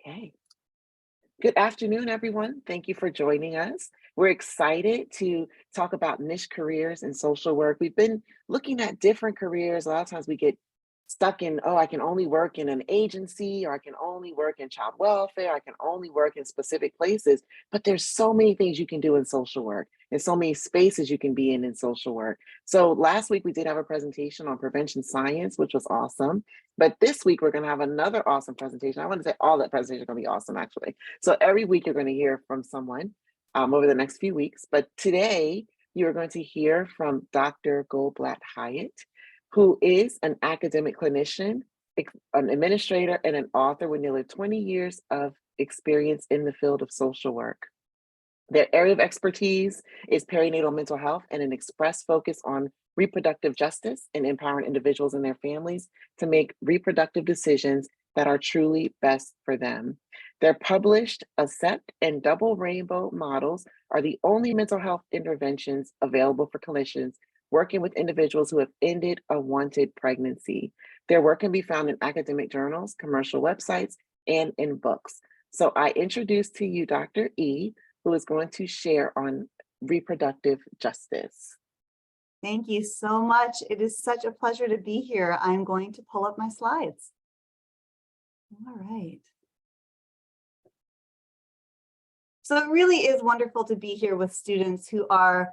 Okay. Good afternoon, everyone. Thank you for joining us. We're excited to talk about niche careers in social work. We've been looking at different careers. A lot of times we get stuck in, oh, I can only work in an agency, or I can only work in child welfare, I can only work in specific places. But there's so many things you can do in social work and so many spaces you can be in social work. So last week we did have a presentation on prevention science, which was awesome. But this week we're going to have another awesome presentation. I want to say all that presentations are going to be awesome, actually. So every week you're going to hear from someone over the next few weeks. But today you're going to hear from Dr. Goldblatt Hyatt, who is an academic clinician, an administrator, and an author with nearly 20 years of experience in the field of social work. Their area of expertise is perinatal mental health and an express focus on reproductive justice and empowering individuals and their families to make reproductive decisions that are truly best for them. Their published ACCEPT and Double Rainbow models are the only mental health interventions available for clinicians working with individuals who have ended a wanted pregnancy. Their work can be found in academic journals, commercial websites, and in books. So I introduce to you Dr. E, who is going to share on reproductive justice. Thank you so much. It is such a pleasure to be here. I'm going to pull up my slides. All right. So it really is wonderful to be here with students who are,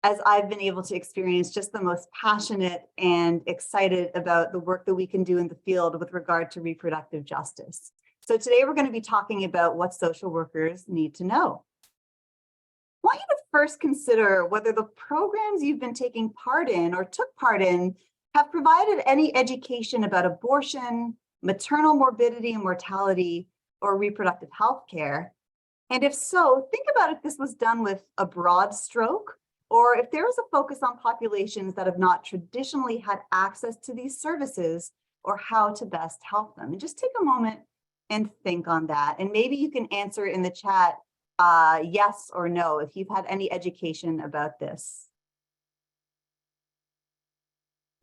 as I've been able to experience, just the most passionate and excited about the work that we can do in the field with regard to reproductive justice. So today we're going to be talking about what social workers need to know. I want you to first consider whether the programs you've been taking part in or took part in have provided any education about abortion, maternal morbidity and mortality, or reproductive health care. And if so, think about if this was done with a broad stroke, or if there is a focus on populations that have not traditionally had access to these services, or how to best help them. And just take a moment and think on that. And maybe you can answer in the chat yes or no if you've had any education about this.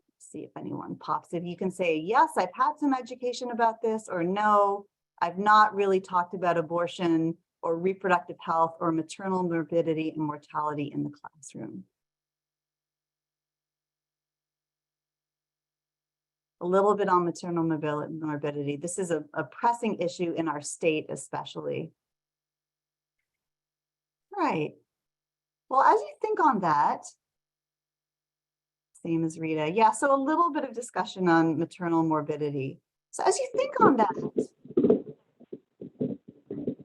Let's see if anyone pops. If you can say, yes, I've had some education about this, or no, I've not really talked about abortion or reproductive health or maternal morbidity and mortality in the classroom. A little bit on maternal morbidity. This is a pressing issue in our state, especially. Right. Well, as you think on that, same as Rita. Yeah, so a little bit of discussion on maternal morbidity. So as you think on that,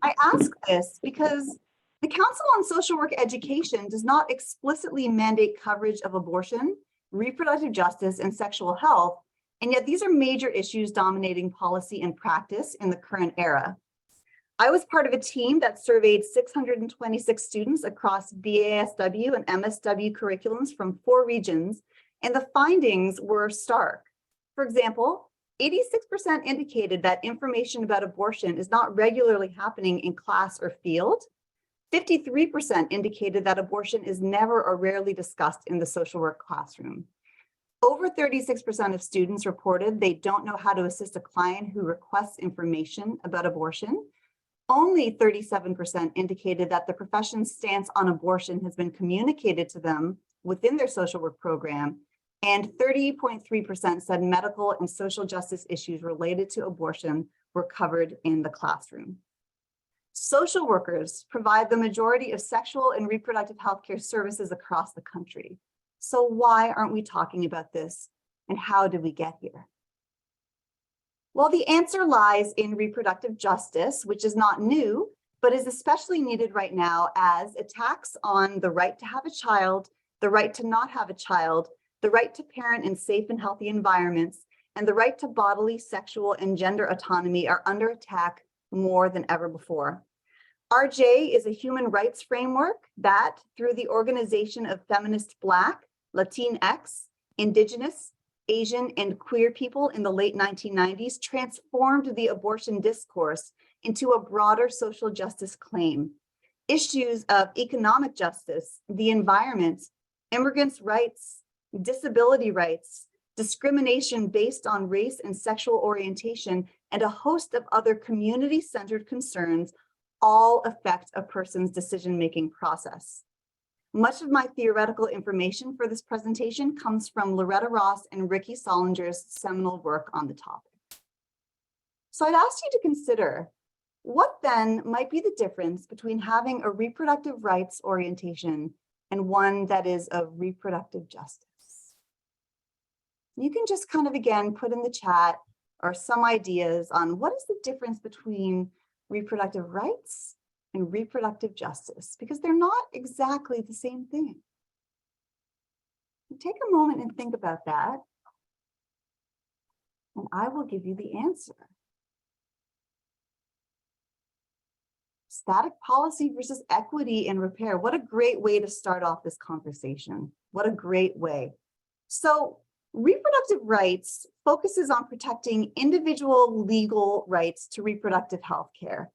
I ask this because the Council on Social Work Education does not explicitly mandate coverage of abortion, reproductive justice, and sexual health, and yet these are major issues dominating policy and practice in the current era. I was part of a team that surveyed 626 students across BASW and MSW curriculums from 4 regions, and the findings were stark. For example, 86% indicated that information about abortion is not regularly happening in class or field. 53% indicated that abortion is never or rarely discussed in the social work classroom. Over 36% of students reported they don't know how to assist a client who requests information about abortion. Only 37% indicated that the profession's stance on abortion has been communicated to them within their social work program, and 30.3% said medical and social justice issues related to abortion were covered in the classroom. Social workers provide the majority of sexual and reproductive health care services across the country. So why aren't we talking about this, and how did we get here? Well, the answer lies in reproductive justice, which is not new, but is especially needed right now as attacks on the right to have a child, the right to not have a child, the right to parent in safe and healthy environments, and the right to bodily, sexual, and gender autonomy are under attack more than ever before. RJ is a human rights framework that, through the organization of feminist Black, Latinx, Indigenous, Asian, and queer people in the late 1990s, transformed the abortion discourse into a broader social justice claim. Issues of economic justice, the environment, immigrants' rights, disability rights, discrimination based on race and sexual orientation and a host of other community-centered concerns all affect a person's decision-making process. Much of my theoretical information for this presentation comes from Loretta Ross and Ricky Solinger's seminal work on the topic. So I'd ask you to consider, what then might be the difference between having a reproductive rights orientation and one that is of reproductive justice? You can just kind of, again, put in the chat or some ideas on what is the difference between reproductive rights and reproductive justice, because they're not exactly the same thing. Take a moment and think about that, and I will give you the answer. Static policy versus equity and repair. What a great way to start off this conversation. What a great way. So reproductive rights focuses on protecting individual legal rights to reproductive health care,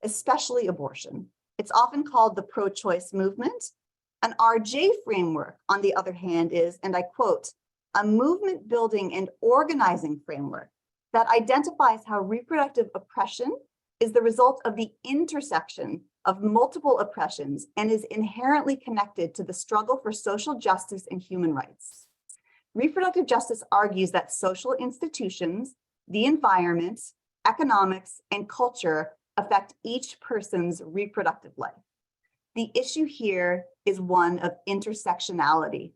especially abortion. It's often called the pro-choice movement. An RJ framework, on the other hand, is, and I quote, a movement building and organizing framework that identifies how reproductive oppression is the result of the intersection of multiple oppressions and is inherently connected to the struggle for social justice and human rights. Reproductive justice argues that social institutions, the environment, economics, and culture affect each person's reproductive life. The issue here is one of intersectionality,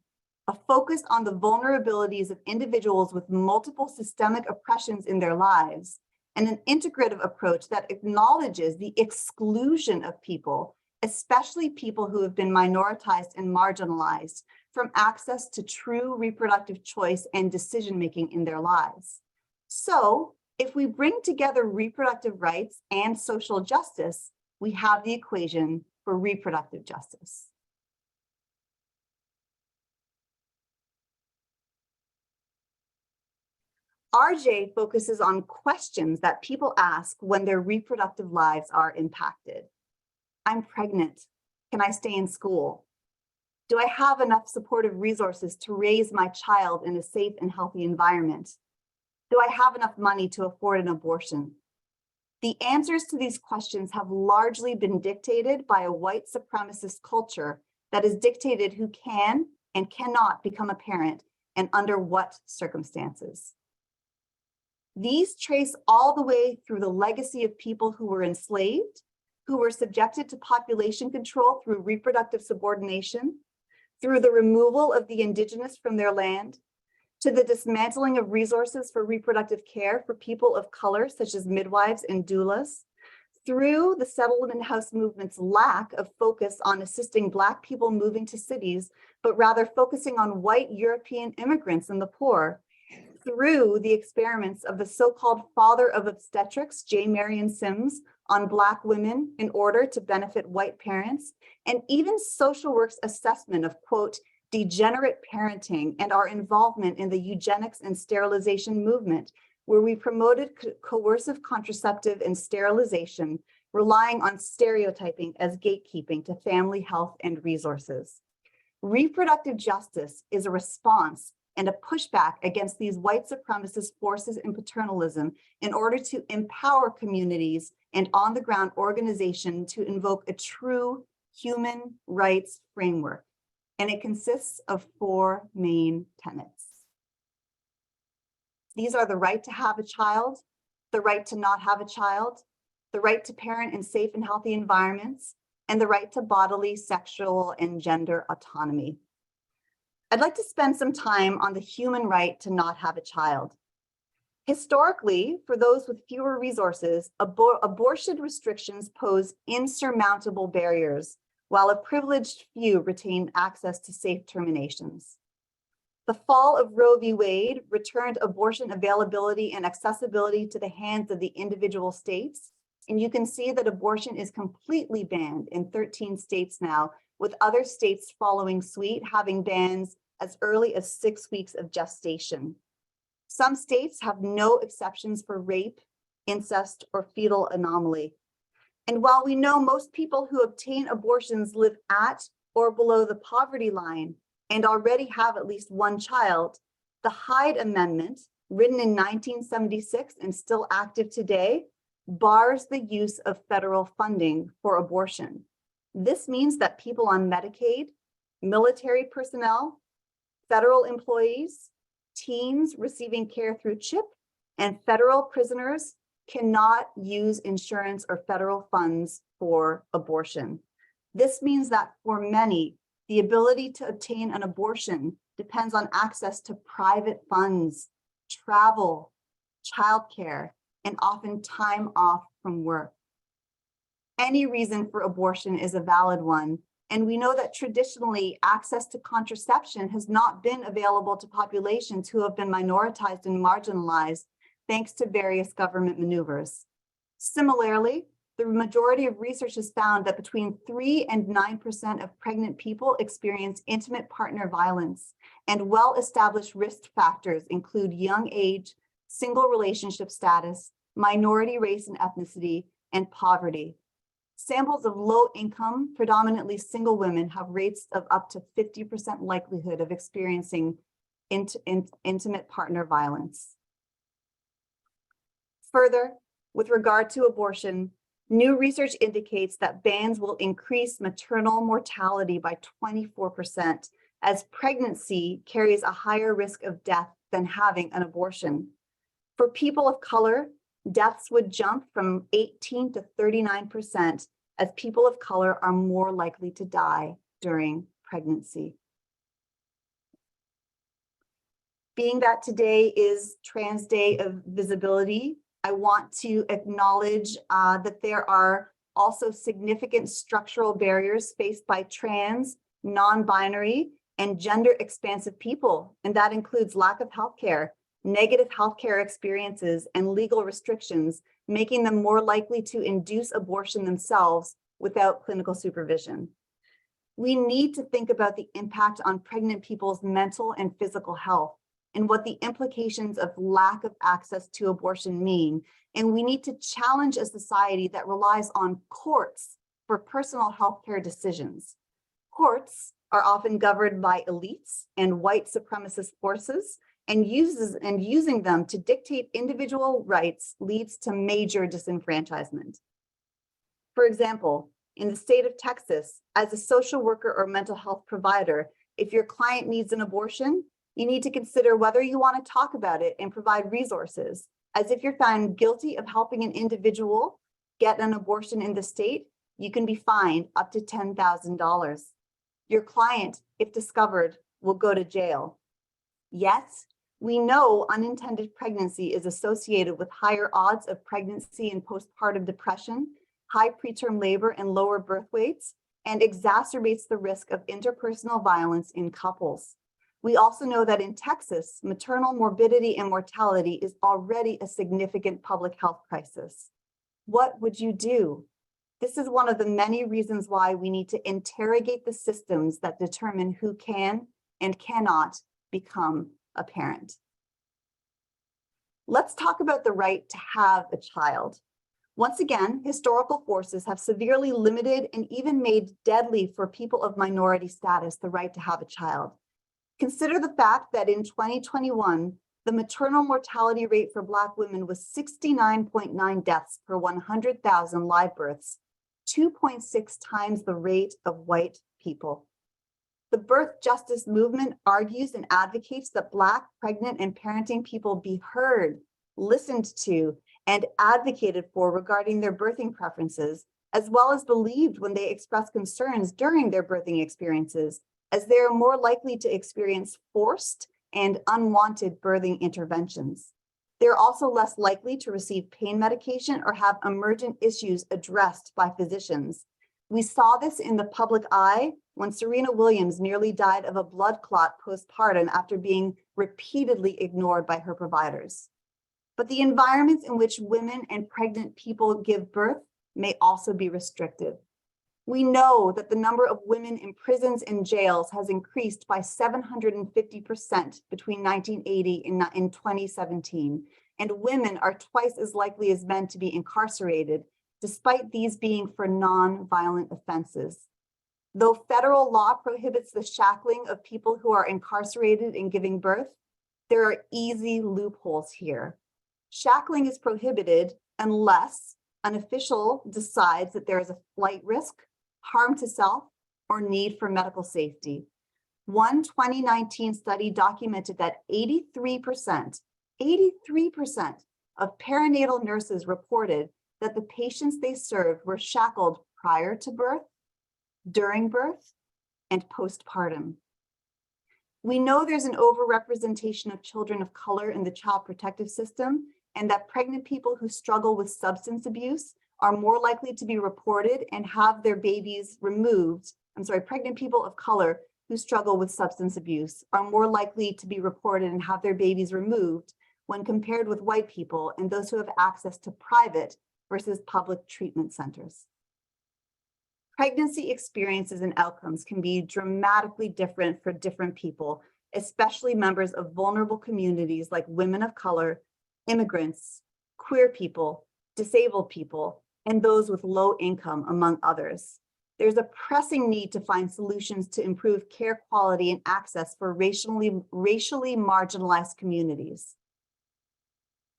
a focus on the vulnerabilities of individuals with multiple systemic oppressions in their lives, and an integrative approach that acknowledges the exclusion of people, especially people who have been minoritized and marginalized, from access to true reproductive choice and decision-making in their lives. So, if we bring together reproductive rights and social justice, we have the equation for reproductive justice. RJ focuses on questions that people ask when their reproductive lives are impacted. I'm pregnant. Can I stay in school? Do I have enough supportive resources to raise my child in a safe and healthy environment? Do I have enough money to afford an abortion? The answers to these questions have largely been dictated by a white supremacist culture that has dictated who can and cannot become a parent and under what circumstances. These trace all the way through the legacy of people who were enslaved, who were subjected to population control through reproductive subordination, through the removal of the indigenous from their land, to the dismantling of resources for reproductive care for people of color, such as midwives and doulas, through the settlement house movement's lack of focus on assisting Black people moving to cities, but rather focusing on white European immigrants and the poor, through the experiments of the so-called father of obstetrics, J. Marion Sims, on Black women in order to benefit white parents, and even social work's assessment of, quote, degenerate parenting and our involvement in the eugenics and sterilization movement, where we promoted coercive contraceptive and sterilization, relying on stereotyping as gatekeeping to family health and resources. Reproductive justice is a response and a pushback against these white supremacist forces and paternalism in order to empower communities and on-the-ground organization to invoke a true human rights framework. And it consists of 4 main tenets. These are the right to have a child, the right to not have a child, the right to parent in safe and healthy environments, and the right to bodily, sexual, and gender autonomy. I'd like to spend some time on the human right to not have a child. Historically, for those with fewer resources, abortion restrictions pose insurmountable barriers, while a privileged few retain access to safe terminations. The fall of Roe v. Wade returned abortion availability and accessibility to the hands of the individual states, and you can see that abortion is completely banned in 13 states now, with other states following suit, having bans as early as 6 weeks of gestation. Some states have no exceptions for rape, incest, or fetal anomaly. And while we know most people who obtain abortions live at or below the poverty line and already have at least 1 child, the Hyde Amendment, written in 1976 and still active today, bars the use of federal funding for abortion. This means that people on Medicaid, military personnel, federal employees, teens receiving care through CHIP, and federal prisoners cannot use insurance or federal funds for abortion. This means that for many, the ability to obtain an abortion depends on access to private funds, travel, childcare, and often time off from work. Any reason for abortion is a valid one, and we know that traditionally access to contraception has not been available to populations who have been minoritized and marginalized thanks to various government maneuvers. Similarly, the majority of research has found that between 3 and 9% of pregnant people experience intimate partner violence, and well-established risk factors include young age, single relationship status, minority race and ethnicity, and poverty. Samples of low-income, predominantly single women have rates of up to 50% likelihood of experiencing intimate partner violence. Further, with regard to abortion, new research indicates that bans will increase maternal mortality by 24%, as pregnancy carries a higher risk of death than having an abortion. For people of color, deaths would jump from 18 to 39%, as people of color are more likely to die during pregnancy. Being that today is Trans Day of Visibility, I want to acknowledge that there are also significant structural barriers faced by trans, non-binary, and gender-expansive people, and that includes lack of healthcare, negative healthcare experiences, and legal restrictions, making them more likely to induce abortion themselves without clinical supervision. We need to think about the impact on pregnant people's mental and physical health and what the implications of lack of access to abortion mean. And we need to challenge a society that relies on courts for personal healthcare decisions. Courts are often governed by elites and white supremacist forces, and using them to dictate individual rights leads to major disenfranchisement. For example, in the state of Texas, as a social worker or mental health provider, if your client needs an abortion, you need to consider whether you want to talk about it and provide resources, as if you're found guilty of helping an individual get an abortion in the state, you can be fined up to $10,000. Your client, if discovered, will go to jail. Yet, we know unintended pregnancy is associated with higher odds of pregnancy and postpartum depression, high preterm labor and lower birth weights, and exacerbates the risk of interpersonal violence in couples. We also know that in Texas, maternal morbidity and mortality is already a significant public health crisis. What would you do? This is one of the many reasons why we need to interrogate the systems that determine who can and cannot become a parent. Let's talk about the right to have a child. Once again, historical forces have severely limited and even made deadly for people of minority status the right to have a child. Consider the fact that in 2021, the maternal mortality rate for Black women was 69.9 deaths per 100,000 live births, 2.6 times the rate of white people. The birth justice movement argues and advocates that Black, pregnant, and parenting people be heard, listened to, and advocated for regarding their birthing preferences, as well as believed when they express concerns during their birthing experiences, as they are more likely to experience forced and unwanted birthing interventions. They're also less likely to receive pain medication or have emergent issues addressed by physicians. We saw this in the public eye when Serena Williams nearly died of a blood clot postpartum after being repeatedly ignored by her providers. But the environments in which women and pregnant people give birth may also be restrictive. We know that the number of women in prisons and jails has increased by 750% between 1980 and 2017, and women are twice as likely as men to be incarcerated, despite these being for non-violent offenses. Though federal law prohibits the shackling of people who are incarcerated in giving birth, There are easy loopholes here. Shackling is prohibited unless an official decides that there is a flight risk, harm to self, or need for medical safety. One 2019 study documented that 83% of perinatal nurses reported that the patients they served were shackled prior to birth, during birth, and postpartum. We know there's an overrepresentation of children of color in the child protective system, and that pregnant people who struggle with substance abuse are more likely to be reported and have their babies removed. Pregnant people of color who struggle with substance abuse are more likely to be reported and have their babies removed when compared with white people and those who have access to private versus public treatment centers. Pregnancy experiences and outcomes can be dramatically different for different people, especially members of vulnerable communities like women of color, immigrants, queer people, disabled people, and those with low income, among others. There's a pressing need to find solutions to improve care quality and access for racially marginalized communities.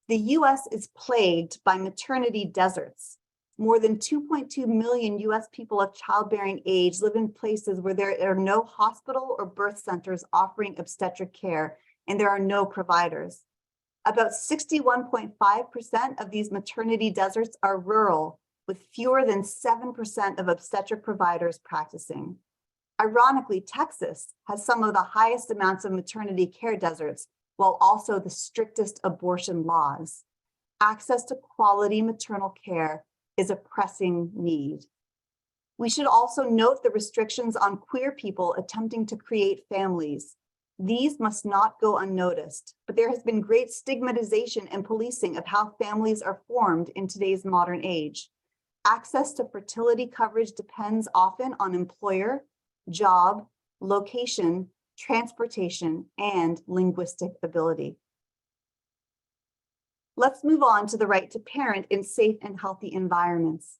The US is plagued by maternity deserts. More than 2.2 million US people of childbearing age live in places where there are no hospital or birth centers offering obstetric care, and there are no providers. About 61.5% of these maternity deserts are rural, with fewer than 7% of obstetric providers practicing. Ironically, Texas has some of the highest amounts of maternity care deserts, while also the strictest abortion laws. Access to quality maternal care is a pressing need. We should also note the restrictions on queer people attempting to create families. These must not go unnoticed, but there has been great stigmatization and policing of how families are formed in today's modern age. Access to fertility coverage depends often on employer, job, location, transportation, and linguistic ability. Let's move on to the right to parent in safe and healthy environments.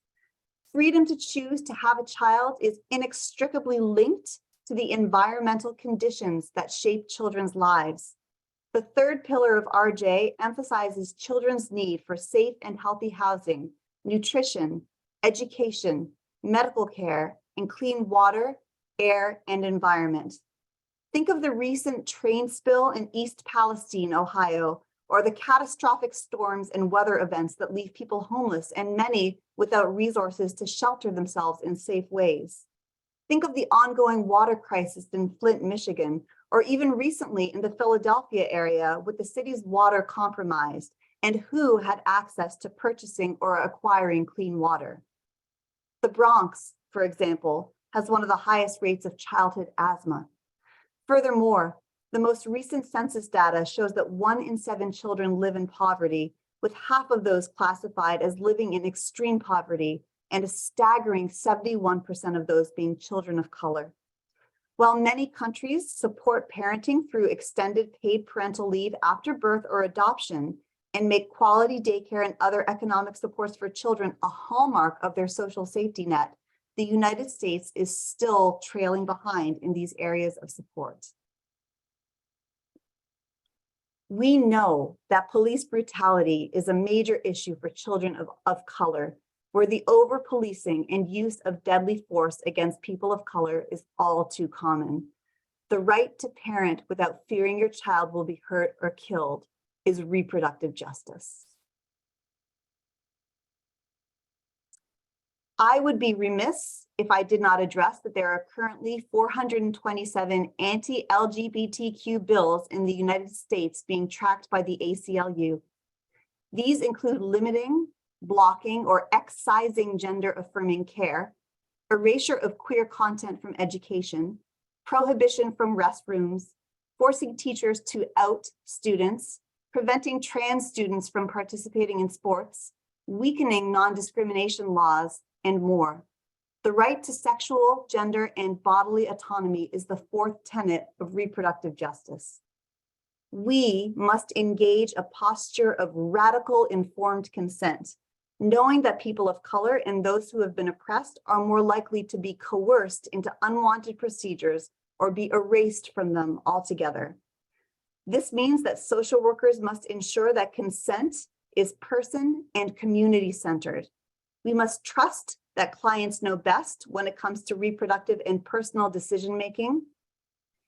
Freedom to choose to have a child is inextricably linked to the environmental conditions that shape children's lives. The third pillar of RJ emphasizes children's need for safe and healthy housing, nutrition, education, medical care, and clean water, air, and environment. Think of the recent train spill in East Palestine, Ohio, or the catastrophic storms and weather events that leave people homeless and many without resources to shelter themselves in safe ways. Think of the ongoing water crisis in Flint, Michigan, or even recently in the Philadelphia area with the city's water compromised and who had access to purchasing or acquiring clean water. The Bronx, for example, has one of the highest rates of childhood asthma. Furthermore, the most recent census data shows that 1 in 7 children live in poverty, with half of those classified as living in extreme poverty, and a staggering 71% of those being children of color. While many countries support parenting through extended paid parental leave after birth or adoption and make quality daycare and other economic supports for children a hallmark of their social safety net, the United States is still trailing behind in these areas of support. We know that police brutality is a major issue for children of color, where the over-policing and use of deadly force against people of color is all too common. The right to parent without fearing your child will be hurt or killed is reproductive justice. I would be remiss if I did not address that there are currently 427 anti-LGBTQ bills in the United States being tracked by the ACLU. These include limiting, blocking, or excising gender-affirming care, erasure of queer content from education, prohibition from restrooms, forcing teachers to out students, preventing trans students from participating in sports, weakening non-discrimination laws, and more. The right to sexual, gender, and bodily autonomy is the fourth tenet of reproductive justice. We must engage a posture of radical informed consent, knowing that people of color and those who have been oppressed are more likely to be coerced into unwanted procedures or be erased from them altogether. This means that social workers must ensure that consent is person and community centered. We must trust that clients know best when it comes to reproductive and personal decision making.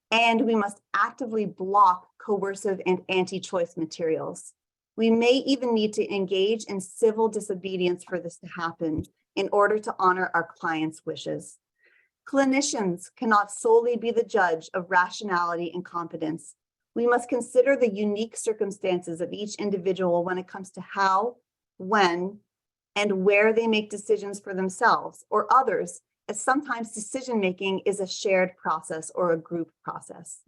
And we must actively block coercive and anti-choice materials. We may even need to engage in civil disobedience for this to happen in order to honor our clients' wishes. Clinicians cannot solely be the judge of rationality and competence. We must consider the unique circumstances of each individual when it comes to how, when, and where they make decisions for themselves or others, as sometimes decision-making is a shared process or a group process.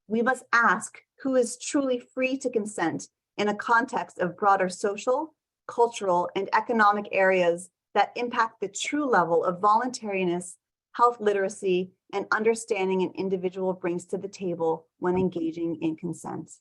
We must ask who is truly free to consent in a context of broader social, cultural, and economic areas that impact the true level of voluntariness, health literacy, and understanding an individual brings to the table when engaging in consent.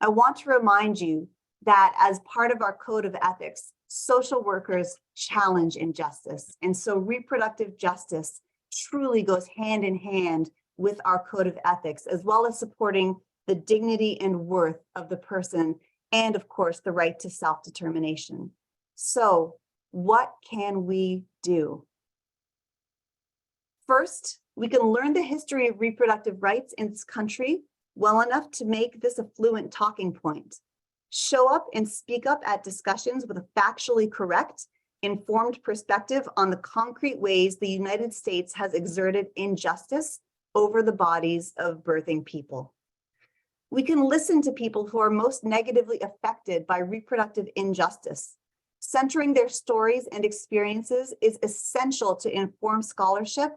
I want to remind you that as part of our code of ethics, social workers challenge injustice. And so reproductive justice truly goes hand in hand with our code of ethics, as well as supporting the dignity and worth of the person, and of course, the right to self-determination. So what can we do? First, we can learn the history of reproductive rights in this country well enough to make this a fluent talking point. Show up and speak up at discussions with a factually correct, informed perspective on the concrete ways the United States has exerted injustice over the bodies of birthing people. We can listen to people who are most negatively affected by reproductive injustice. Centering their stories and experiences is essential to inform scholarship,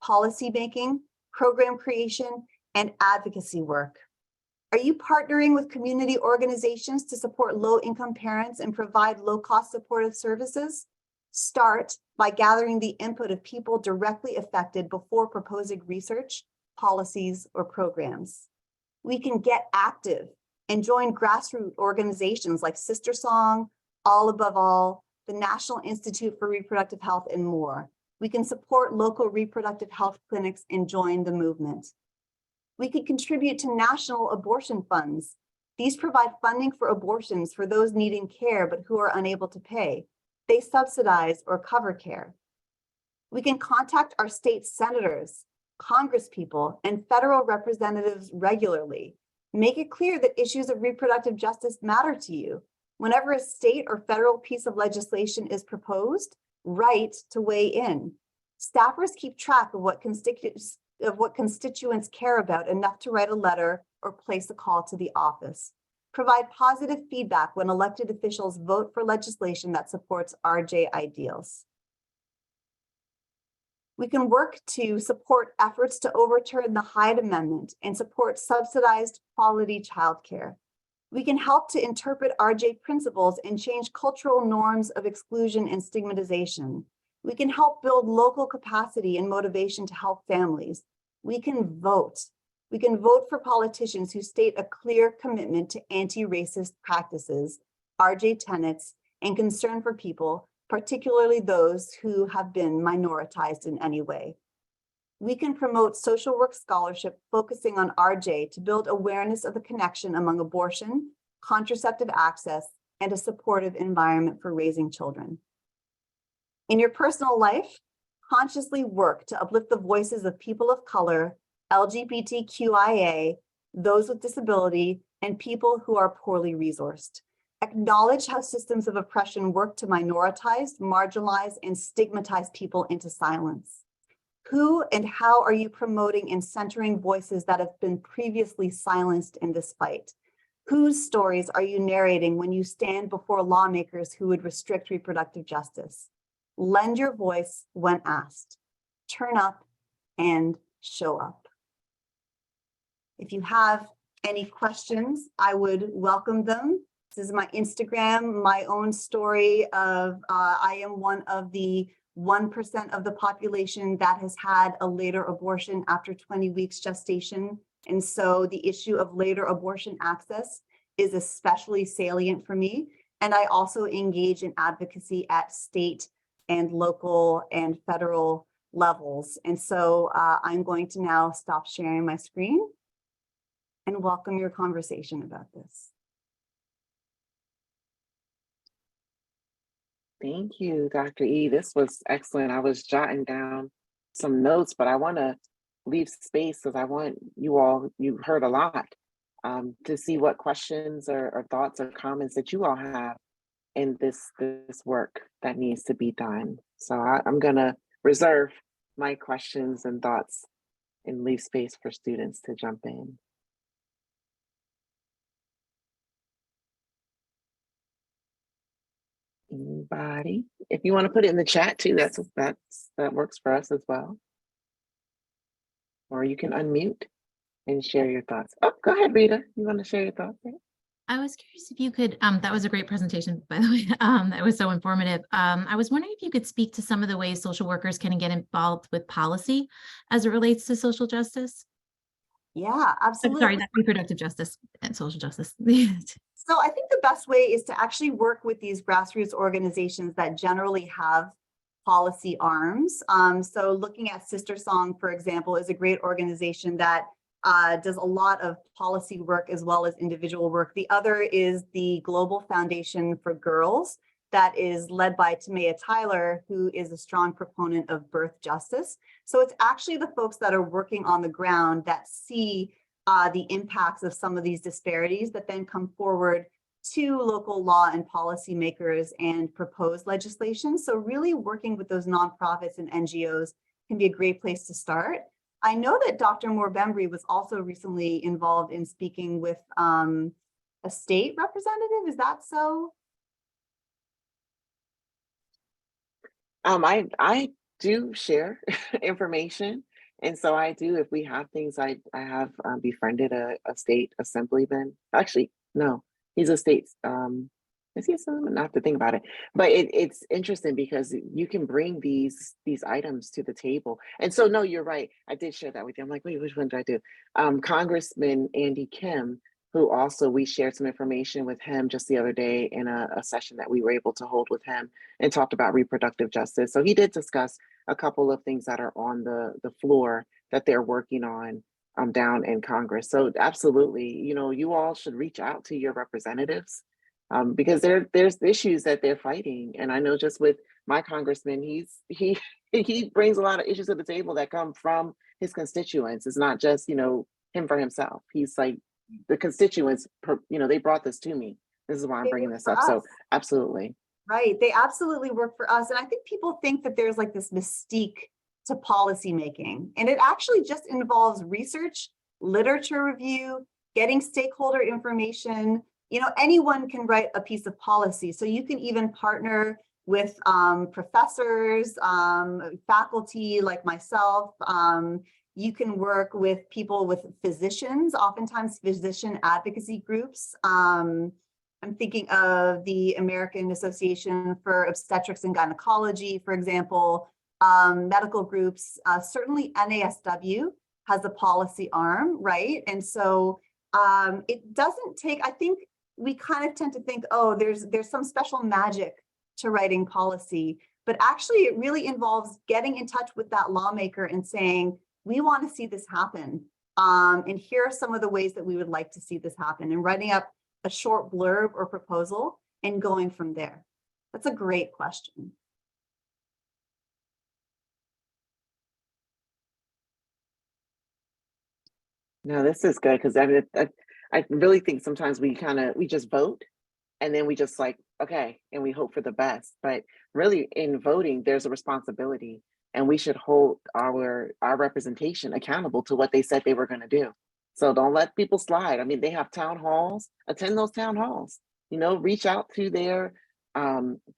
policy making, program creation, and advocacy work. Are you partnering with community organizations to support low-income parents and provide low-cost supportive services? Start by gathering the input of people directly affected before proposing research, policies, or programs. We can get active and join grassroots organizations like Sister Song, All Above All, the National Institute for Reproductive Health, and more. We can support local reproductive health clinics and join the movement. We could contribute to national abortion funds. These provide funding for abortions for those needing care but who are unable to pay. They subsidize or cover care. We can contact our state senators, congresspeople, and federal representatives regularly. Make it clear that issues of reproductive justice matter to you. Whenever a state or federal piece of legislation is proposed, write to weigh in. Staffers keep track of what constituents care about enough to write a letter or place a call to the office. Provide positive feedback when elected officials vote for legislation that supports RJ ideals. We can work to support efforts to overturn the Hyde Amendment and support subsidized quality childcare. We can help to interpret RJ principles and change cultural norms of exclusion and stigmatization. We can help build local capacity and motivation to help families. We can vote. We can vote for politicians who state a clear commitment to anti-racist practices, RJ tenets, and concern for people, particularly those who have been minoritized in any way. We can promote social work scholarship focusing on RJ to build awareness of the connection among abortion, contraceptive access, and a supportive environment for raising children. In your personal life, consciously work to uplift the voices of people of color, LGBTQIA, those with disability, and people who are poorly resourced. Acknowledge how systems of oppression work to minoritize, marginalize, and stigmatize people into silence. Who and how are you promoting and centering voices that have been previously silenced in this fight? Whose stories are you narrating when you stand before lawmakers who would restrict reproductive justice? Lend your voice when asked. Turn up and show up. If you have any questions, I would welcome them. This is my Instagram, my own story of I am one of the 1% of the population that has had a later abortion after 20 weeks gestation. And so the issue of later abortion access is especially salient for me. And I also engage in advocacy at state and local and federal levels. And so I'm going to now stop sharing my screen. and welcome your conversation about this. Thank you, Dr. E. This was excellent. I was jotting down some notes, but I want to leave space because I want you all, you heard a lot, to see what questions or thoughts or comments that you all have in this work that needs to be done. So I'm going to reserve my questions and thoughts and leave space for students to jump in. Anybody? If you want to put it in the chat too, that works for us as well. Or you can unmute and share your thoughts. Oh, go ahead, Rita. You want to share your thoughts? Right? I was curious if you could, that was a great presentation, by the way. That was so informative. I was wondering if you could speak to some of the ways social workers can get involved with policy as it relates to social justice. Yeah, I'm absolutely. sorry, not reproductive justice and social justice. So I think the best way is to actually work with these grassroots organizations that generally have policy arms. So looking at Sister Song, for example, is a great organization that does a lot of policy work as well as individual work. The other is the Global Foundation for Girls that is led by Tamaya Tyler, who is a strong proponent of birth justice. So it's actually the folks that are working on the ground that see the impacts of some of these disparities that then come forward to local law and policymakers and propose legislation. So really working with those nonprofits and NGOs can be a great place to start. I know that Dr. Moore-Bembry was also recently involved in speaking with a state representative. Is that so? I do share information. And so I do, if we have things, I have befriended a state assemblyman. Actually, no, he's a state, is he a assemblyman? I have to think about it. But it's interesting because you can bring these items to the table. And so, no, you're right. I did share that with you. I'm like, wait, which one did I do? Congressman Andy Kim, who also, we shared some information with him just the other day in a session that we were able to hold with him and talked about reproductive justice. So he did discuss a couple of things that are on the floor that they're working on down in Congress. So absolutely, you all should reach out to your representatives because there's issues that they're fighting. And I know just with my congressman, he brings a lot of issues to the table that come from his constituents. It's not just, him for himself. He's like, the constituents, they brought this to me. This is why I'm bringing this up. So absolutely. Right. They absolutely work for us. And I think people think that there's like this mystique to policy making, and it actually just involves research, literature review, getting stakeholder information. Anyone can write a piece of policy. So you can even partner with professors, faculty like myself. You can work with people, with physicians, oftentimes physician advocacy groups. I'm thinking of the American Association for Obstetrics and Gynecology, for example, medical groups. Certainly NASW has a policy arm, right? And so it doesn't take, I think we kind of tend to think, oh, there's some special magic to writing policy, but actually it really involves getting in touch with that lawmaker and saying, we want to see this happen. And here are some of the ways that we would like to see this happen, and writing up a short blurb or proposal and going from there. That's a great question. No, this is good because I really think sometimes we just vote and then we just like, okay, and we hope for the best. But really in voting, there's a responsibility, and we should hold our representation accountable to what they said they were going to do. So don't let people slide. I mean, they have town halls, attend those town halls, reach out to their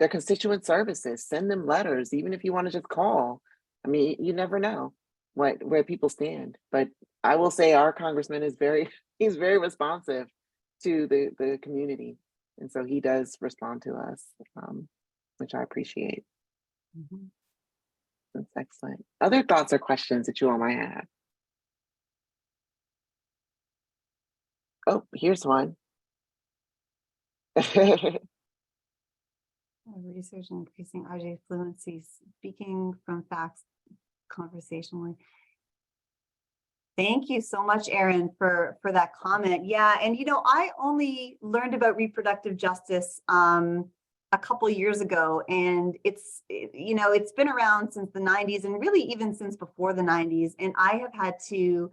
constituent services, send them letters, even if you want to just call. I mean, you never know where people stand. But I will say our congressman is he's very responsive to the community. And so he does respond to us, which I appreciate. Mm-hmm. That's excellent. Other thoughts or questions that you all might have? Oh, here's one. Research on increasing RJ fluency, speaking from facts conversationally. Thank you so much, Erin, for that comment. Yeah, and I only learned about reproductive justice a couple years ago, and it's been around since the 90s, and really even since before the 90s. And I have had to,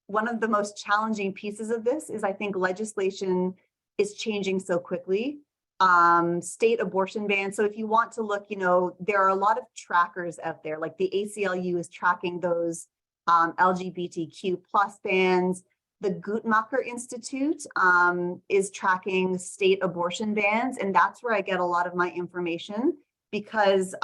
one of the most challenging pieces of this is I think legislation is changing so quickly. State abortion ban. So if you want to look, there are a lot of trackers out there, like the ACLU is tracking those LGBTQ plus bans. The Guttmacher Institute is tracking state abortion bans, and that's where I get a lot of my information, because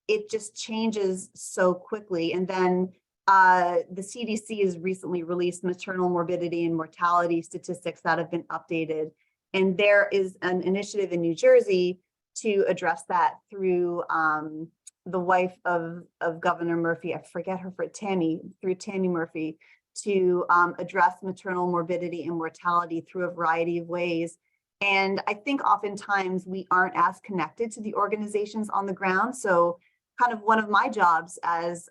it just changes so quickly. And then the CDC has recently released maternal morbidity and mortality statistics that have been updated. And there is an initiative in New Jersey to address that through the wife of Governor Murphy, I forget her, through Tammy Murphy, to address maternal morbidity and mortality through a variety of ways. And I think oftentimes we aren't as connected to the organizations on the ground. So kind of one of my jobs as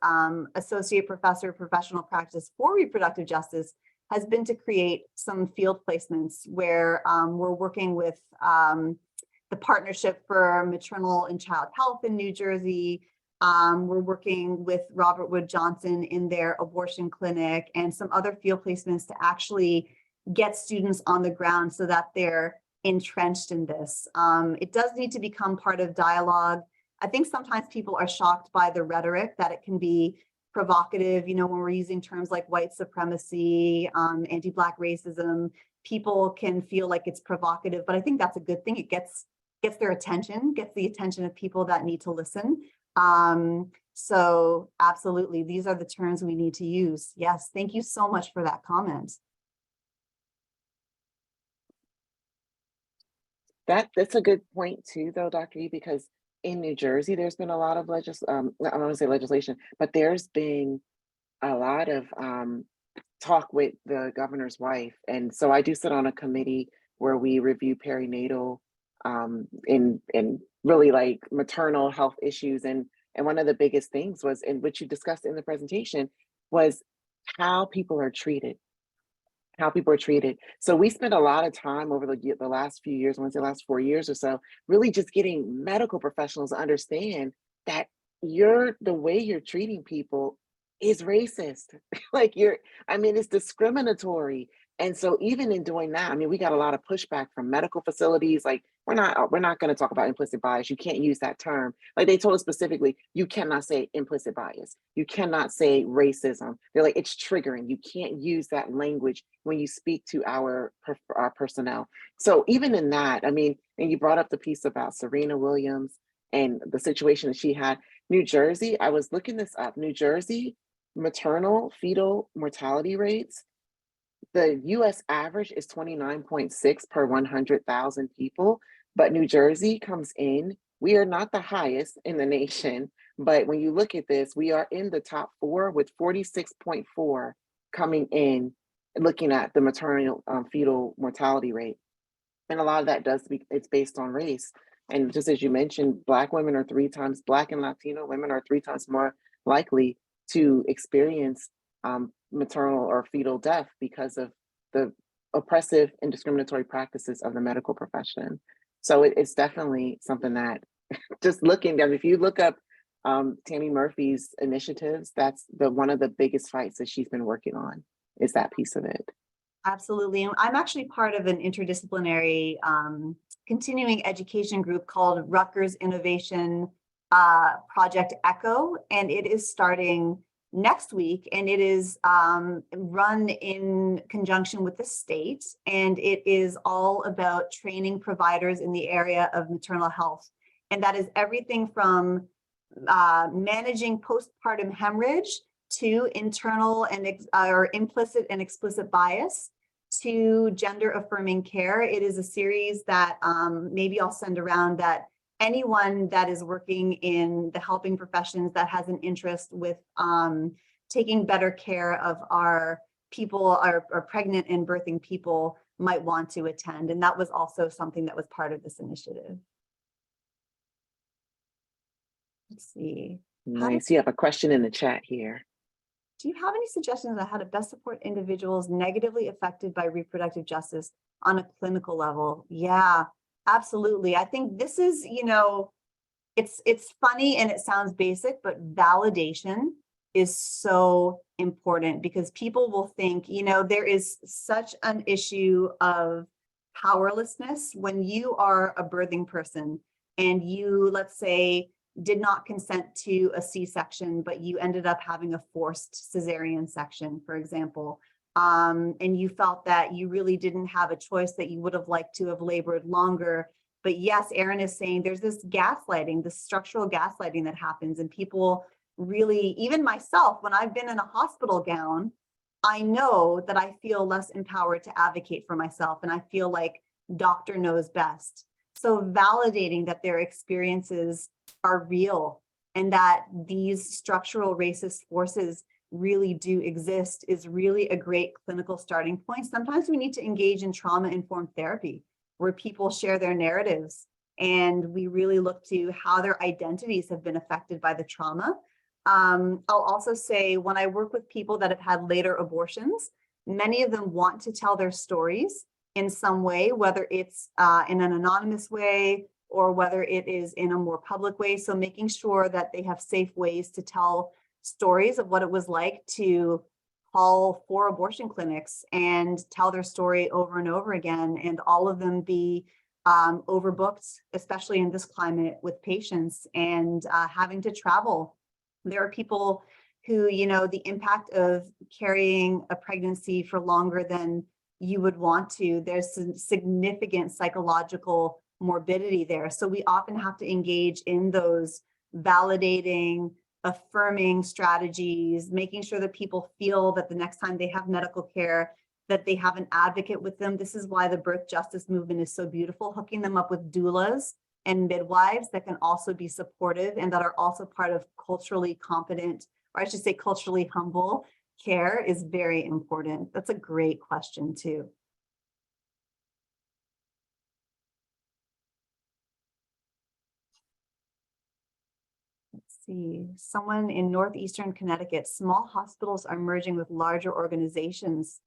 associate professor of professional practice for reproductive justice has been to create some field placements where we're working with the Partnership for Maternal and Child Health in New Jersey. We're working with Robert Wood Johnson in their abortion clinic and some other field placements to actually get students on the ground so that they're entrenched in this. It does need to become part of dialogue. I think sometimes people are shocked by the rhetoric, that it can be provocative, when we're using terms like white supremacy, anti-Black racism, people can feel like it's provocative, but I think that's a good thing. It gets their attention, gets the attention of people that need to listen. So absolutely, these are the terms we need to use. Yes, thank you so much for that comment. That's a good point too, though, Dr. E, because in New Jersey, there's been a lot of I don't want to say legislation, but there's been a lot of talk with the governor's wife. And so I do sit on a committee where we review perinatal in really like maternal health issues. And one of the biggest things was, and which you discussed in the presentation, was how people are treated. So we spent a lot of time over the last few years, I want to say the last 4 years or so, really just getting medical professionals to understand that the way you're treating people is racist. It's discriminatory. And so even in doing that, we got a lot of pushback from medical facilities. Like, we're not going to talk about implicit bias. You can't use that term. Like, they told us specifically, you cannot say implicit bias. You cannot say racism. They're like, it's triggering. You can't use that language when you speak to our personnel. So even in that, and you brought up the piece about Serena Williams and the situation that she had. New Jersey, I was looking this up. New Jersey maternal fetal mortality rates, the US average is 29.6 per 100,000 people, but New Jersey comes in, we are not the highest in the nation, but when you look at this, we are in the top 4 with 46.4 coming in, looking at the maternal fetal mortality rate. And a lot of that it's based on race. And just as you mentioned, Black and Latino women are 3 times more likely to experience maternal or fetal death because of the oppressive and discriminatory practices of the medical profession. So it's definitely something that just looking at, if you look up Tammy Murphy's initiatives, that's one of the biggest fights that she's been working on, is that piece of it. Absolutely. I'm actually part of an interdisciplinary continuing education group called Rutgers Innovation Project ECHO, and it is starting next week, and it is run in conjunction with the state, and it is all about training providers in the area of maternal health. And that is everything from managing postpartum hemorrhage to internal and or implicit and explicit bias to gender affirming care. It is a series that maybe I'll send around, that anyone that is working in the helping professions that has an interest with taking better care of our people, our pregnant and birthing people, might want to attend. And that was also something that was part of this initiative. Let's see. Nice. You have a question in the chat here. Do you have any suggestions on how to best support individuals negatively affected by reproductive justice on a clinical level? Yeah, absolutely. I think this is, it's funny and it sounds basic, but validation is so important because people will think, there is such an issue of powerlessness when you are a birthing person and you, let's say, did not consent to a C-section, but you ended up having a forced cesarean section, for example, and you felt that you really didn't have a choice, that you would have liked to have labored longer. But yes, Erin is saying there's this gaslighting, this structural gaslighting that happens, and people really, even myself, when I've been in a hospital gown, I know that I feel less empowered to advocate for myself, and I feel like doctor knows best. So validating that their experiences are real and that these structural racist forces really do exist is really a great clinical starting point. Sometimes we need to engage in trauma-informed therapy where people share their narratives and we really look to how their identities have been affected by the trauma. I'll also say when I work with people that have had later abortions, many of them want to tell their stories in some way, whether it's in an anonymous way or whether it is in a more public way. So making sure that they have safe ways to tell stories of what it was like to call for abortion clinics and tell their story over and over again, and all of them be overbooked, especially in this climate with patients and having to travel. There are people who, the impact of carrying a pregnancy for longer than you would want to, there's some significant psychological morbidity there. So we often have to engage in those validating, affirming strategies, making sure that people feel that the next time they have medical care, that they have an advocate with them. This is why the birth justice movement is so beautiful, hooking them up with doulas and midwives that can also be supportive and that are also part of culturally competent, or I should say culturally humble care is very important. That's a great question too. Let's see, someone in Northeastern Connecticut, small hospitals are merging with larger organizations.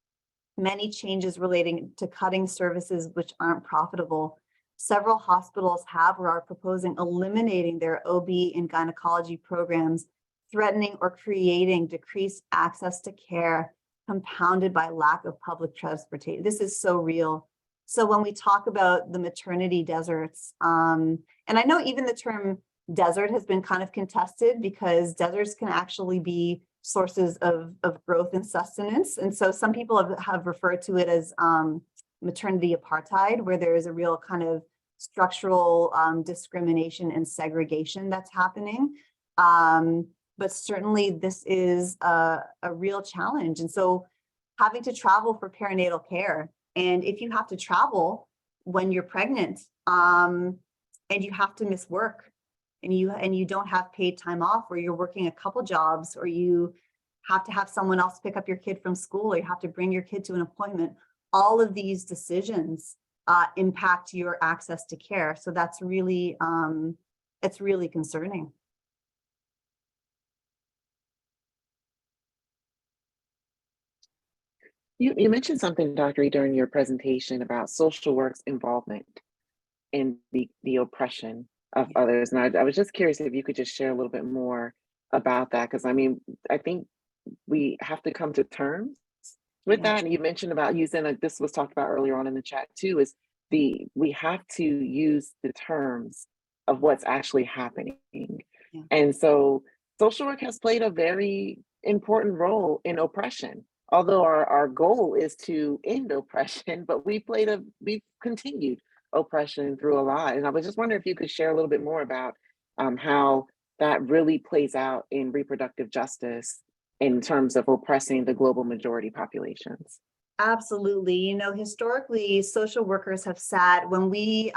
Many changes relating to cutting services which aren't profitable. Several hospitals have or are proposing eliminating their OB and gynecology programs, threatening or creating decreased access to care, compounded by lack of public transportation. This is so real. So when we talk about the maternity deserts, and I know even the term desert has been kind of contested because deserts can actually be sources of growth and sustenance. And so some people have referred to it as maternity apartheid, where there is a real kind of structural discrimination and segregation that's happening. But certainly this is a real challenge. And so having to travel for perinatal care, and if you have to travel when you're pregnant and you have to miss work and you don't have paid time off, or you're working a couple jobs, or you have to have someone else pick up your kid from school, or you have to bring your kid to an appointment, all of these decisions impact your access to care. So that's really, it's really concerning. You mentioned something, Dr. E, during your presentation about social work's involvement in the oppression of others. And I was just curious if you could just share a little bit more about that, because I mean, I think we have to come to terms with that. And you mentioned about using, this was talked about earlier on in the chat too, is we have to use the terms of what's actually happening. Yeah. And so social work has played a very important role in oppression. Although our goal is to end oppression, but we've continued oppression through a lot. And I was just wondering if you could share a little bit more about how that really plays out in reproductive justice in terms of oppressing the global majority populations. Absolutely. Historically, social workers have sat, when we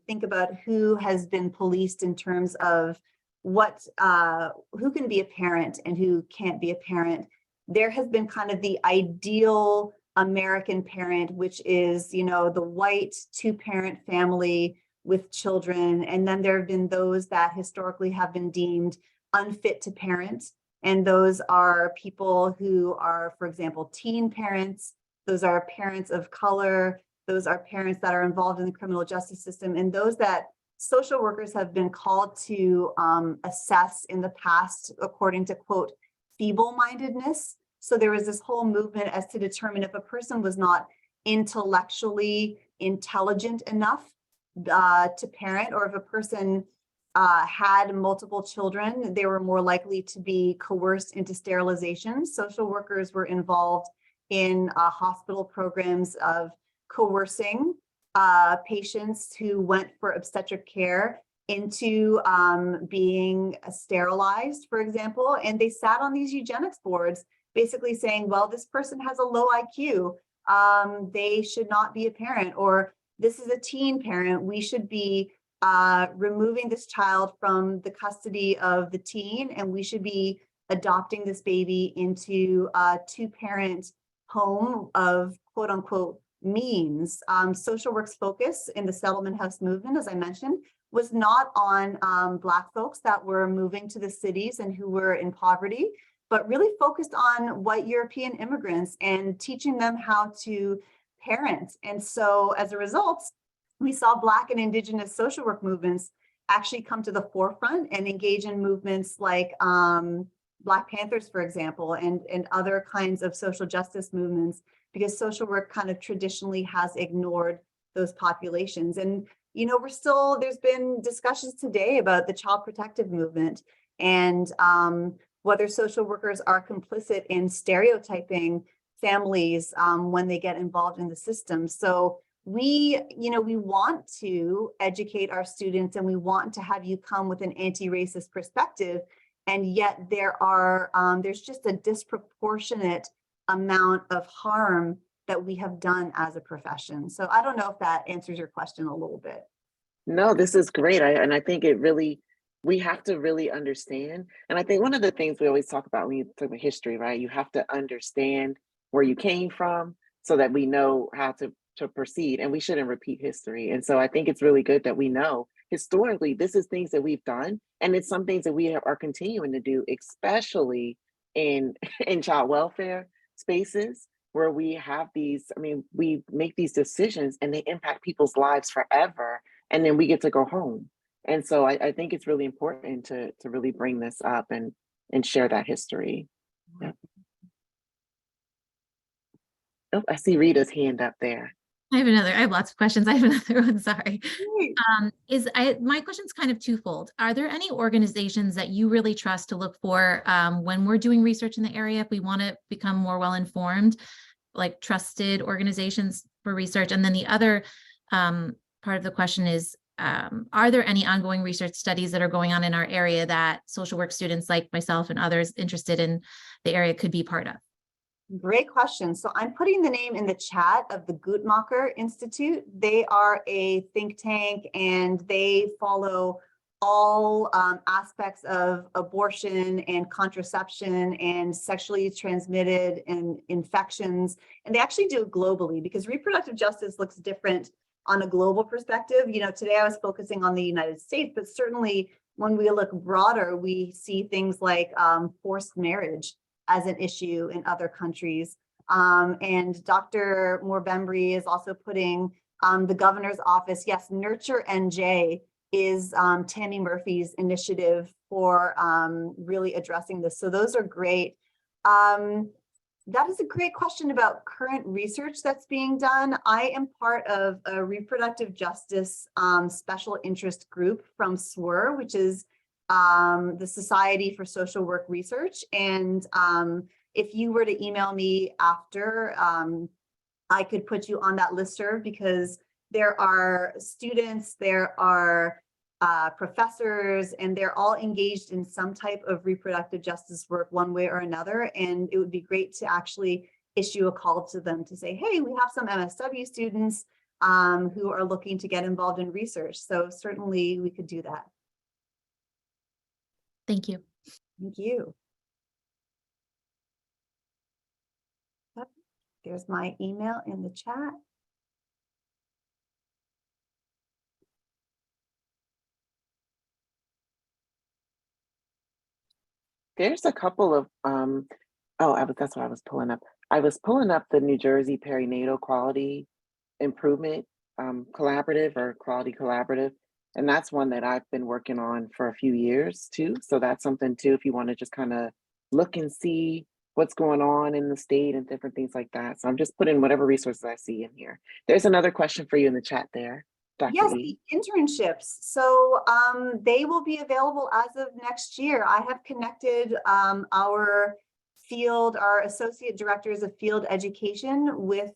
think about who has been policed in terms of who can be a parent and who can't be a parent, there has been kind of the ideal American parent, which is, the white two-parent family with children. And then there have been those that historically have been deemed unfit to parent, And those are people who are, for example, teen parents. Those are parents of color. Those are parents that are involved in the criminal justice system, and those that social workers have been called to assess in the past according to, quote, feeble-mindedness. So there was this whole movement as to determine if a person was not intellectually intelligent enough to parent, or if a person had multiple children, they were more likely to be coerced into sterilization. Social workers were involved in hospital programs of coercing patients who went for obstetric care into being sterilized, for example. And they sat on these eugenics boards, basically saying, well, this person has a low IQ. They should not be a parent, or this is a teen parent. We should be removing this child from the custody of the teen, and we should be adopting this baby into a two-parent home of, quote unquote, means. Social work's focus in the settlement house movement, as I mentioned, was not on Black folks that were moving to the cities and who were in poverty, but really focused on white European immigrants and teaching them how to parent. And so as a result, we saw Black and Indigenous social work movements actually come to the forefront and engage in movements like Black Panthers, for example, and other kinds of social justice movements, because social work kind of traditionally has ignored those populations. And, you know, there's been discussions today about the child protective movement and whether social workers are complicit in stereotyping families when they get involved in the system. So we want to educate our students, and we want to have you come with an anti-racist perspective. And yet there's just a disproportionate amount of harm that we have done as a profession. So I don't know if that answers your question a little bit. No, this is great. And I think we have to really understand. And I think one of the things we always talk about when you talk about history, right? You have to understand where you came from so that we know how to proceed, and we shouldn't repeat history. And so I think it's really good that we know historically, this is things that we've done, and it's some things that we are continuing to do, especially in child welfare spaces where we have these, we make these decisions and they impact people's lives forever, and then we get to go home. And so I think it's really important to really bring this up and share that history. Yep. Oh, I see Rita's hand up there. I have lots of questions. I have another one, sorry. My question's kind of twofold. Are there any organizations that you really trust to look for when we're doing research in the area, if we want to become more well-informed, like trusted organizations for research? And then the other part of the question is, are there any ongoing research studies that are going on in our area that social work students like myself and others interested in the area could be part of? Great question. So I'm putting the name in the chat of the Guttmacher Institute. They are a think tank, and they follow all aspects of abortion and contraception and sexually transmitted and infections. And they actually do it globally, because reproductive justice looks different on a global perspective. You know, today I was focusing on the United States, but certainly when we look broader, we see things like forced marriage as an issue in other countries. And Dr. Morbembry is also putting the governor's office, yes, Nurture NJ is Tammy Murphy's initiative for really addressing this. So those are great. That is a great question about current research that's being done. I am part of a reproductive justice special interest group from SWR, which is the Society for Social Work Research. And if you were to email me after, I could put you on that listserv, because there are students, there are professors, and they're all engaged in some type of reproductive justice work one way or another. And it would be great to actually issue a call to them to say, hey, we have some MSW students who are looking to get involved in research. So certainly we could do that. Thank you. Thank you. Yep. There's my email in the chat. There's a couple of oh, that's what I was pulling up. I was pulling up the New Jersey Perinatal Quality Improvement Collaborative or Quality Collaborative. And that's one that I've been working on for a few years too. So that's something too, if you want to just kind of look and see what's going on in the state and different things like that. So I'm just putting whatever resources I see in here. There's another question for you in the chat there, Dr. Yes, E. the internships. So they will be available as of next year. I have connected our associate directors of field education with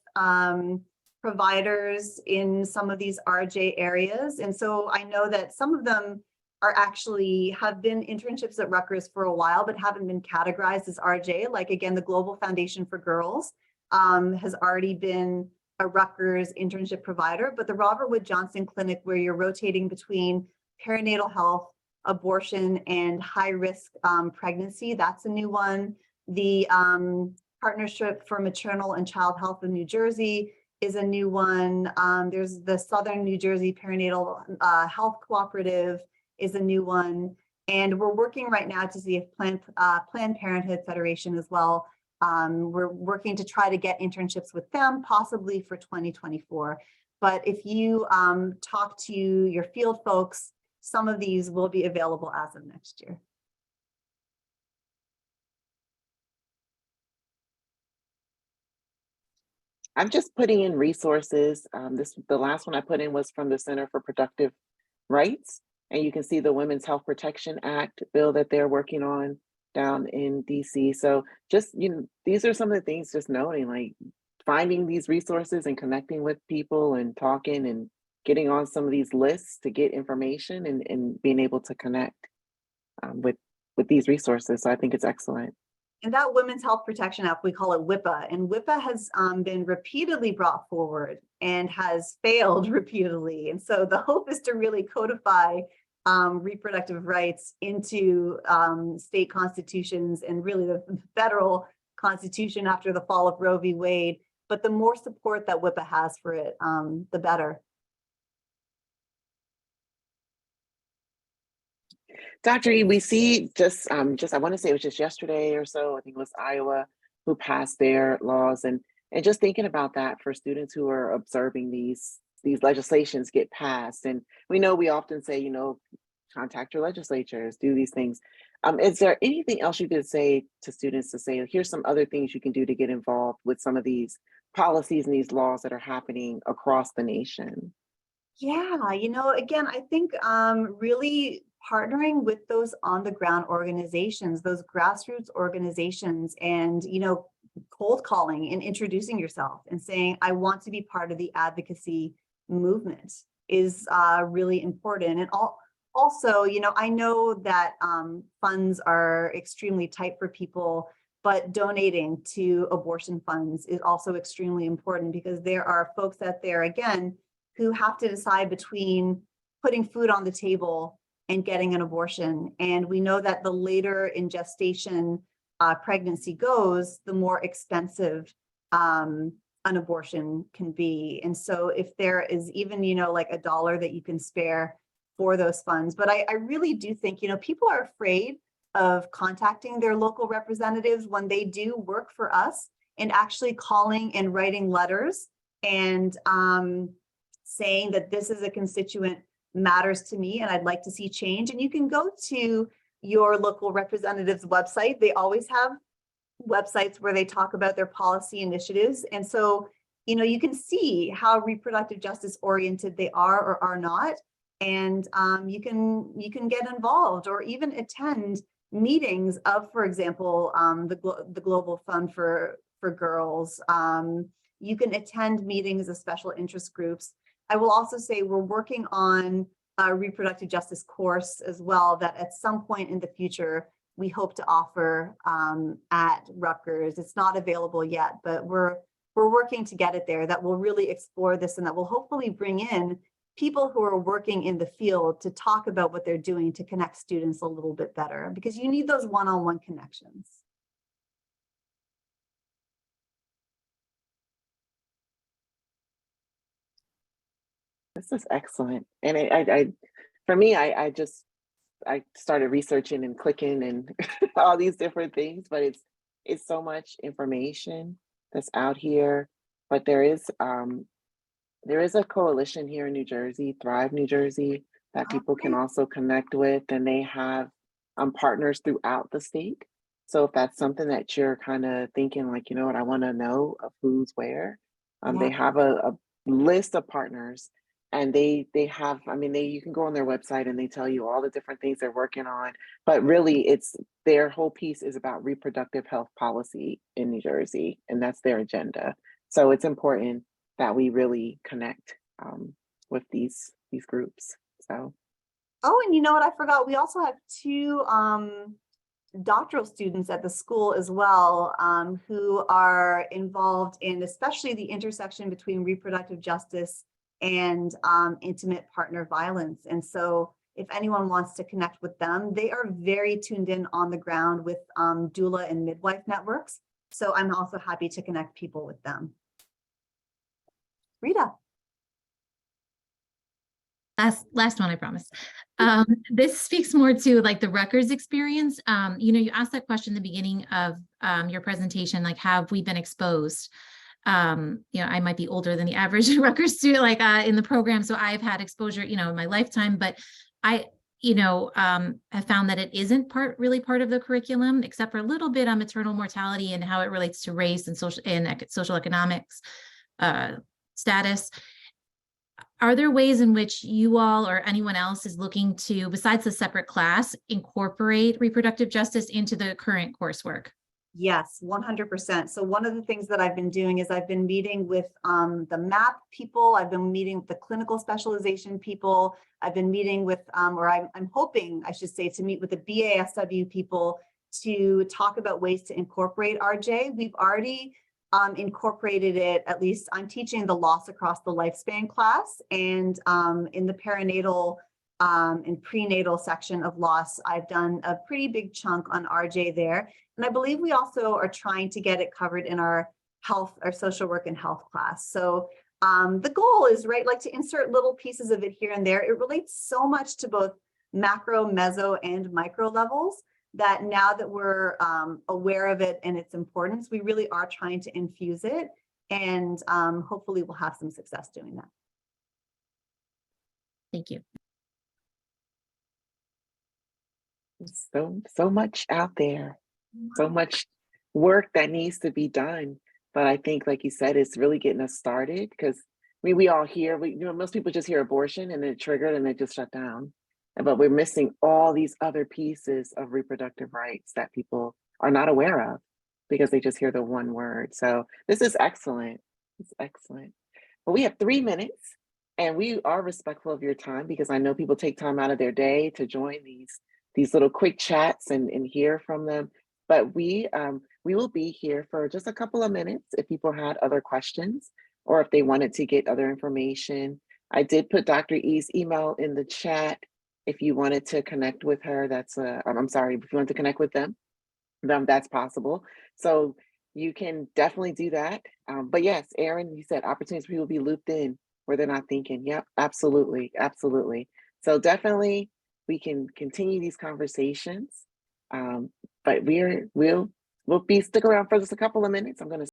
providers in some of these RJ areas. And so I know that some of them have been internships at Rutgers for a while, but haven't been categorized as RJ. Like again, the Global Foundation for Girls has already been a Rutgers internship provider, but the Robert Wood Johnson Clinic, where you're rotating between perinatal health, abortion, and high-risk pregnancy, that's a new one. The Partnership for Maternal and Child Health in New Jersey is a new one. There's the Southern New Jersey Perinatal Health Cooperative is a new one. And we're working right now to see if Planned Parenthood Federation as well. We're working to try to get internships with them, possibly for 2024. But if you talk to your field folks, some of these will be available as of next year. I'm just putting in resources. The last one I put in was from the Center for Reproductive Rights. And you can see the Women's Health Protection Act bill that they're working on down in DC. So just, these are some of the things just noting, like finding these resources and connecting with people and talking and getting on some of these lists to get information and being able to connect with these resources. So I think it's excellent. And that Women's Health Protection Act, we call it WIPA, and WIPA has been repeatedly brought forward and has failed repeatedly. And so the hope is to really codify reproductive rights into state constitutions and really the federal constitution after the fall of Roe v. Wade. But the more support that WIPA has for it, the better. Dr. E, we see I want to say it was just yesterday or so, I think it was Iowa, who passed their laws, and just thinking about that for students who are observing these legislations get passed. And we know we often say, contact your legislatures, do these things. Is there anything else you could say to students to say, here's some other things you can do to get involved with some of these policies and these laws that are happening across the nation? Yeah, again, I think really partnering with those on the ground organizations, those grassroots organizations, and, cold calling and introducing yourself and saying, I want to be part of the advocacy movement is really important. And also, I know that funds are extremely tight for people, but donating to abortion funds is also extremely important because there are folks out there, again, who have to decide between putting food on the table and getting an abortion. And we know that the later in gestation pregnancy goes, the more expensive an abortion can be. And so if there is even, like $1 that you can spare for those funds. But I really do think, people are afraid of contacting their local representatives when they do work for us and actually calling and writing letters and saying that this is a constituent matters to me and I'd like to see change. And you can go to your local representative's website. They always have websites where they talk about their policy initiatives. And so, you can see how reproductive justice oriented they are or are not. And you can get involved or even attend meetings of, for example, the Global Fund for Girls. You can attend meetings of special interest groups. I will also say we're working on a reproductive justice course as well that at some point in the future, we hope to offer at Rutgers. It's not available yet, but we're working to get it there that will really explore this and that will hopefully bring in people who are working in the field to talk about what they're doing to connect students a little bit better because you need those one-on-one connections. This is excellent. And I for me, I just I started researching and clicking and all these different things, but it's so much information that's out here. But there is a coalition here in New Jersey, Thrive New Jersey, that people can Okay. also connect with, and they have partners throughout the state. So if that's something that you're kind of thinking, like, you know what, I want to know of who's where, Yeah. they have a list of partners, and they have, I mean, they you can go on their website and they tell you all the different things they're working on. But really, it's their whole piece is about reproductive health policy in New Jersey, and that's their agenda. So it's important that we really connect with these groups. So Oh, and you know what? I forgot. We also have two doctoral students at the school as well, who are involved in especially the intersection between reproductive justice and intimate partner violence. And so if anyone wants to connect with them, they are very tuned in on the ground with doula and midwife networks. So I'm also happy to connect people with them. Rita. Last one, I promise. This speaks more to like the Rutgers experience. You asked that question in the beginning of your presentation, like, have we been exposed? I might be older than the average Rutgers student, like in the program. So I've had exposure, in my lifetime, but I, have found that it isn't really part of the curriculum, except for a little bit on maternal mortality and how it relates to race and social economics status. Are there ways in which you all or anyone else is looking to, besides the separate class, incorporate reproductive justice into the current coursework? Yes, 100%. So one of the things that I've been doing is I've been meeting with the MAP people. I've been meeting with the clinical specialization people. I've been meeting with, or I'm hoping, I should say, to meet with the BASW people to talk about ways to incorporate RJ. We've already incorporated it, at least I'm teaching the loss across the lifespan class, and in the perinatal and prenatal section of loss, I've done a pretty big chunk on RJ there. And I believe we also are trying to get it covered in our health, our social work and health class. So the goal is, right, like to insert little pieces of it here and there. It relates so much to both macro, meso, and micro levels that now that we're aware of it and its importance, we really are trying to infuse it, and hopefully we'll have some success doing that. Thank you. so much out there, so much work that needs to be done. But I think, like you said, it's really getting us started, because we all hear, most people just hear abortion and they're triggered and they just shut down. But we're missing all these other pieces of reproductive rights that people are not aware of because they just hear the one word. So this is excellent. It's excellent. But we have 3 minutes, and we are respectful of your time because I know people take time out of their day to join these little quick chats and hear from them. But we will be here for just a couple of minutes if people had other questions or if they wanted to get other information. I did put Dr. E's email in the chat. If you wanted to connect with her, I'm sorry, if you want to connect with them, that's possible. So you can definitely do that. But yes, Aaron, you said opportunities for people to be looped in where they're not thinking. Yep, absolutely, absolutely. So definitely we can continue these conversations. But we'll stick around for just a couple of minutes. I'm going to